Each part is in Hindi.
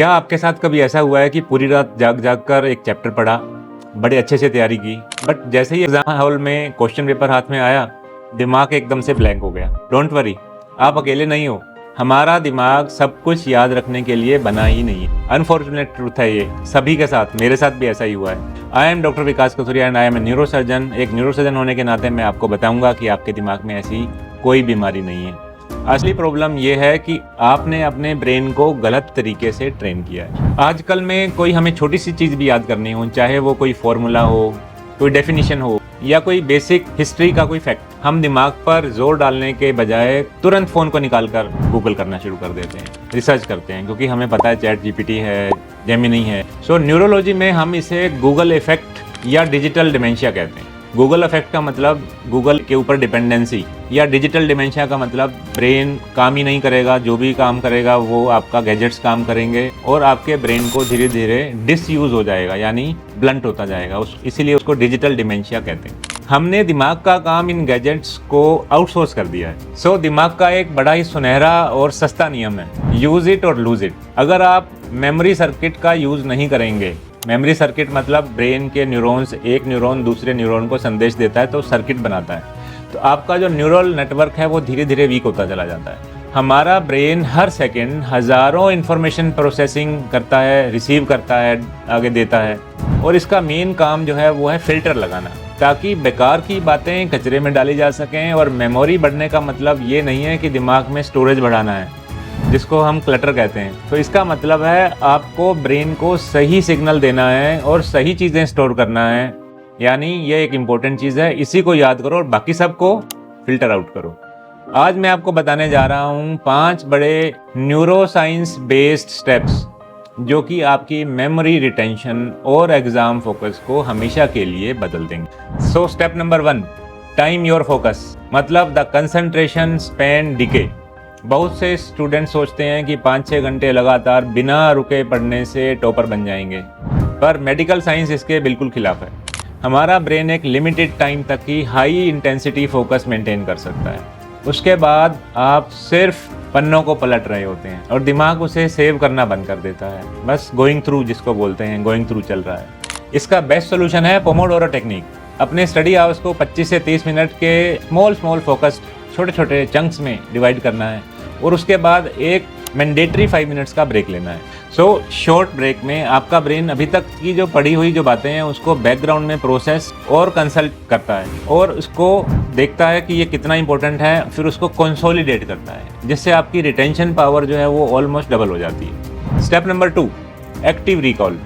क्या आपके साथ कभी ऐसा हुआ है कि पूरी रात जाग जाग कर एक चैप्टर पढ़ा, बड़े अच्छे से तैयारी की, बट जैसे ही एग्जाम हॉल में क्वेश्चन पेपर हाथ में आया, दिमाग एकदम से ब्लैंक हो गया? डोंट वरी, आप अकेले नहीं हो। हमारा दिमाग सब कुछ याद रखने के लिए बना ही नहीं है। अनफॉर्चुनेट ट्रूथ है ये, सभी के साथ, मेरे साथ भी ऐसा ही हुआ है। I am doctor Vikas Kathuria and I am a neurosurgeon. एक न्यूरोसर्जन होने के नाते मैं आपको बताऊंगा कि आपके दिमाग में ऐसी कोई बीमारी नहीं है। असली प्रॉब्लम यह है कि आपने अपने ब्रेन को गलत तरीके से ट्रेन किया है। आजकल में कोई हमें छोटी सी चीज़ भी याद करनी हो, चाहे वो कोई फॉर्मूला हो, कोई डेफिनेशन हो या कोई बेसिक हिस्ट्री का कोई फैक्ट, हम दिमाग पर जोर डालने के बजाय तुरंत फ़ोन को निकालकर गूगल करना शुरू कर देते हैं, रिसर्च करते हैं, क्योंकि हमें पता है चैट जीपीटी है, जेमिनी है। सो न्यूरोलॉजी में हम इसे गूगल इफेक्ट या डिजिटल डिमेंशिया कहते हैं। गूगल इफेक्ट का मतलब गूगल के ऊपर डिपेंडेंसी, या डिजिटल डिमेंशिया का मतलब ब्रेन काम ही नहीं करेगा, जो भी काम करेगा वो आपका गैजेट्स काम करेंगे और आपके ब्रेन को धीरे धीरे डिसयूज हो जाएगा, यानी ब्लंट होता जाएगा। इसीलिए उसको डिजिटल डिमेंशिया कहते हैं। हमने दिमाग का काम इन गैजेट्स को आउटसोर्स कर दिया है। सो दिमाग का एक बड़ा ही सुनहरा और सस्ता नियम है, यूज इट और लूज इट। अगर आप मेमोरी सर्किट का यूज नहीं करेंगे, मेमोरी सर्किट मतलब ब्रेन के न्यूरॉन्स, एक न्यूरॉन दूसरे न्यूरॉन को संदेश देता है तो सर्किट बनाता है, तो आपका जो न्यूरल नेटवर्क है वो धीरे धीरे वीक होता चला जाता है। हमारा ब्रेन हर सेकंड हज़ारों इन्फॉर्मेशन प्रोसेसिंग करता है, रिसीव करता है, आगे देता है, और इसका मेन काम जो है वो है फिल्टर लगाना, ताकि बेकार की बातें कचरे में डाली जा सकें। और मेमोरी बढ़ने का मतलब ये नहीं है कि दिमाग में स्टोरेज बढ़ाना है, जिसको हम क्लटर कहते हैं। तो इसका मतलब है आपको ब्रेन को सही सिग्नल देना है और सही चीज़ें स्टोर करना है, यानी ये एक इम्पोर्टेंट चीज़ है। इसी को याद करो और बाकी सबको फिल्टर आउट करो। आज मैं आपको बताने जा रहा हूँ 5 बड़े न्यूरोसाइंस बेस्ड स्टेप्स जो कि आपकी मेमोरी रिटेंशन और एग्जाम फोकस को हमेशा के लिए बदल देंगे। सो step number 1, time your focus, मतलब द कंसंट्रेशन स्पैन डिके। बहुत से स्टूडेंट सोचते हैं कि 5-6 घंटे लगातार बिना रुके पढ़ने से टॉपर बन जाएंगे, पर मेडिकल साइंस इसके बिल्कुल खिलाफ है। हमारा ब्रेन एक लिमिटेड टाइम तक ही हाई इंटेंसिटी फोकस मेंटेन कर सकता है, उसके बाद आप सिर्फ पन्नों को पलट रहे होते हैं और दिमाग उसे सेव करना बंद कर देता है। बस गोइंग थ्रू, जिसको बोलते हैं, गोइंग थ्रू चल रहा है। इसका बेस्ट सोल्यूशन है पोमोडोरो टेक्निक। अपने स्टडी आवर्स को 25 से 30 मिनट के स्मॉल फोकस्ड छोटे छोटे चंक्स में डिवाइड करना है और उसके बाद एक मैंडेटरी 5 मिनट्स का ब्रेक लेना है। सो शॉर्ट ब्रेक में आपका ब्रेन अभी तक की जो पढ़ी हुई जो बातें हैं उसको बैकग्राउंड में प्रोसेस और कंसल्ट करता है और उसको देखता है कि ये कितना इंपॉर्टेंट है, फिर उसको कंसोलिडेट करता है, जिससे आपकी रिटेंशन पावर जो है वो ऑलमोस्ट डबल हो जाती है। स्टेप नंबर 2, एक्टिव रिकॉल,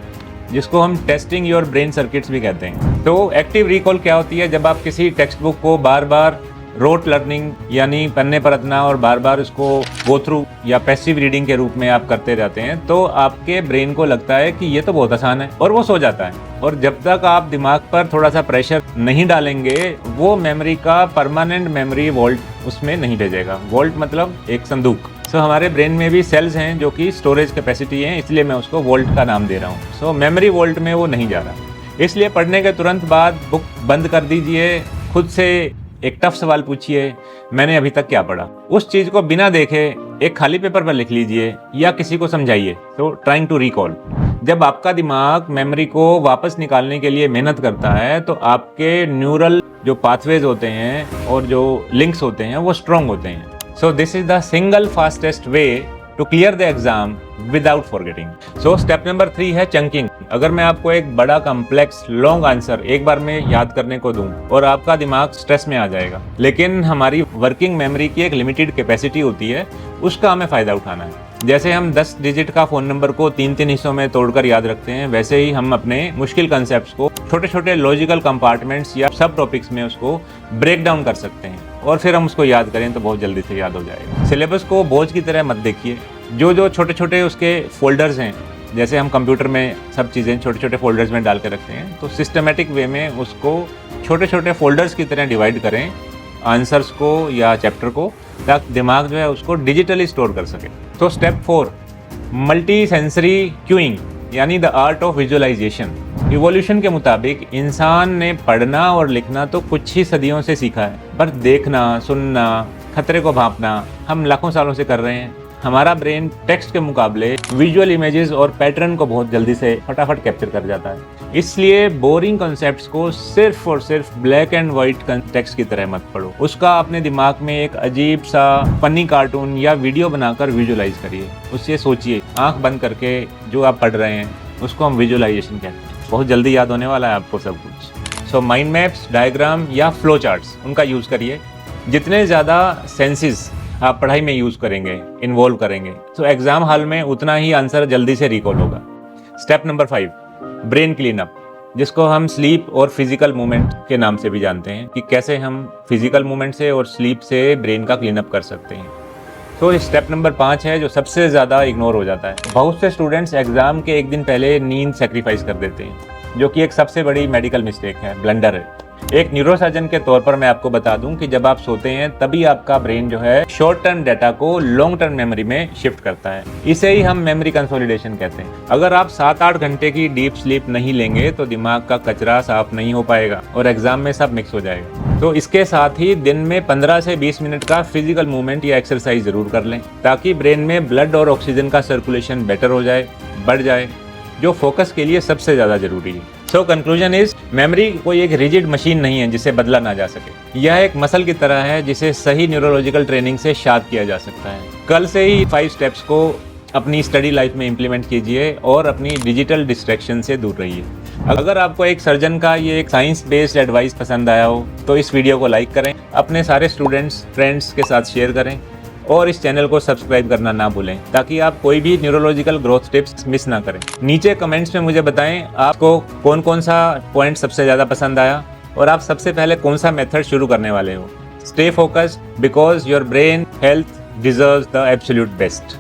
जिसको हम टेस्टिंग योर ब्रेन सर्किट्स भी कहते हैं। तो एक्टिव रिकॉल क्या होती है? जब आप किसी टेक्स्ट बुक को बार बार रोट लर्निंग यानी पन्ने पर रटना और बार बार उसको गो थ्रू या पैसिव रीडिंग के रूप में आप करते रहते हैं, तो आपके ब्रेन को लगता है कि ये तो बहुत आसान है और वो सो जाता है। और जब तक आप दिमाग पर थोड़ा सा प्रेशर नहीं डालेंगे, वो मेमोरी का परमानेंट मेमोरी वॉल्ट उसमें नहीं भेजेगा। वॉल्ट मतलब एक संदूक। सो हमारे ब्रेन में भी सेल्स हैं जो कि स्टोरेज कैपेसिटी है, इसलिए मैं उसको वॉल्ट का नाम दे रहा हूँ। सो मेमोरी वॉल्ट में वो नहीं जा रहा, इसलिए पढ़ने के तुरंत बाद बुक बंद कर दीजिए, खुद से एक टफ सवाल पूछिए, मैंने अभी तक क्या पढ़ा। उस चीज को बिना देखे एक खाली पेपर पर लिख लीजिए या किसी को समझाइए। तो ट्राइंग टू रिकॉल, जब आपका दिमाग मेमोरी को वापस निकालने के लिए मेहनत करता है तो आपके न्यूरल जो पाथवेज होते हैं और जो लिंक्स होते हैं वो स्ट्रॉन्ग होते हैं। So this is the single fastest way to clear the exam without forgetting. So step number 3 है चंकिंग। अगर मैं आपको एक बड़ा कॉम्प्लेक्स लॉन्ग आंसर एक बार में याद करने को दूं और आपका दिमाग स्ट्रेस में आ जाएगा, लेकिन हमारी वर्किंग मेमोरी की एक लिमिटेड कैपेसिटी होती है, उसका हमें फायदा उठाना है। जैसे हम 10 डिजिट का फोन नंबर को 3-3 हिस्सों में तोड़कर याद रखते हैं, वैसे ही हम अपने मुश्किल कंसेप्ट्स को छोटे छोटे लॉजिकल कंपार्टमेंट्स या सब टॉपिक्स में उसको ब्रेक डाउन कर सकते हैं और फिर हम उसको याद करें तो बहुत जल्दी से याद हो जाएगा। सिलेबस को बोझ की तरह मत देखिए। जो छोटे छोटे उसके फोल्डर्स हैं, जैसे हम कंप्यूटर में सब चीज़ें छोटे छोटे फोल्डर्स में डाल के रखते हैं, तो सिस्टमेटिक वे में उसको छोटे छोटे फोल्डर्स की तरह डिवाइड करें आंसर्स को या चैप्टर को, ताकि दिमाग जो है उसको डिजिटली स्टोर कर सके। तो स्टेप 4, मल्टी सेंसरी क्यूइंग, यानी the art of visualisation. Evolution के मुताबिक इंसान ने पढ़ना और लिखना तो कुछ ही सदियों से सीखा है, पर देखना, सुनना, खतरे को भांपना हम लाखों सालों से कर रहे हैं। हमारा ब्रेन टेक्स्ट के मुकाबले विजुअल इमेजेस और पैटर्न को बहुत जल्दी से फटाफट कैप्चर कर जाता है। इसलिए बोरिंग कॉन्सेप्ट्स को सिर्फ और सिर्फ ब्लैक एंड व्हाइट टेक्स्ट की तरह मत पढ़ो, उसका अपने दिमाग में एक अजीब सा फनी कार्टून या वीडियो बनाकर विजुअलाइज करिए, उससे सोचिए। आंख बंद करके जो आप पढ़ रहे हैं उसको हम विजुअलाइजेशन कहते हैं। बहुत जल्दी याद होने वाला है आपको सब कुछ। सो माइंड मैप्स, डायग्राम या फ्लो चार्ट्स उनका यूज़ करिए। जितने ज़्यादा सेंसेस आप पढ़ाई में यूज़ करेंगे, इन्वॉल्व करेंगे, तो एग्ज़ाम हॉल में उतना ही आंसर जल्दी से रिकॉल होगा। Step number 5, brain clean up, जिसको हम स्लीप और फिजिकल मूवमेंट के नाम से भी जानते हैं, कि कैसे हम फिजिकल मूवमेंट से और स्लीप से ब्रेन का क्लीन अप कर सकते हैं। तो स्टेप नंबर 5 है जो सबसे ज़्यादा इग्नोर हो जाता है। बहुत से स्टूडेंट्स एग्ज़ाम के एक दिन पहले नींद सेक्रीफाइस कर देते हैं, जो कि एक सबसे बड़ी मेडिकल मिस्टेक है, ब्लंडर है। एक न्यूरोसर्जन के तौर पर मैं आपको बता दूं कि जब आप सोते हैं तभी आपका ब्रेन जो है शॉर्ट टर्म डाटा को लॉन्ग टर्म मेमोरी में शिफ्ट करता है। इसे ही हम मेमोरी कंसोलिडेशन कहते हैं। अगर आप 7-8 घंटे की डीप स्लीप नहीं लेंगे तो दिमाग का कचरा साफ नहीं हो पाएगा और एग्जाम में सब मिक्स हो जाएगा। तो इसके साथ ही दिन में 15 से 20 मिनट का फिजिकल मूवमेंट या एक्सरसाइज जरूर कर लें, ताकि ब्रेन में ब्लड और ऑक्सीजन का सर्कुलेशन बेटर हो जाए, बढ़ जाए, जो फोकस के लिए सबसे ज़्यादा जरूरी है। सो कंक्लूजन इज, मेमोरी कोई एक रिजिड मशीन नहीं है जिसे बदला ना जा सके। यह एक मसल की तरह है जिसे सही न्यूरोलॉजिकल ट्रेनिंग से शार्प किया जा सकता है। कल से ही 5 स्टेप्स को अपनी स्टडी लाइफ में इम्प्लीमेंट कीजिए और अपनी डिजिटल डिस्ट्रैक्शन से दूर रहिए। अगर आपको एक सर्जन का ये एक साइंस बेस्ड एडवाइस पसंद आया हो तो इस वीडियो को लाइक करें, अपने सारे स्टूडेंट्स, फ्रेंड्स के साथ शेयर करें और इस चैनल को सब्सक्राइब करना ना भूलें, ताकि आप कोई भी न्यूरोलॉजिकल ग्रोथ टिप्स मिस ना करें। नीचे कमेंट्स में मुझे बताएं आपको कौन कौन सा पॉइंट सबसे ज़्यादा पसंद आया और आप सबसे पहले कौन सा मेथड शुरू करने वाले हो। Stay focused because your brain health deserves the absolute best.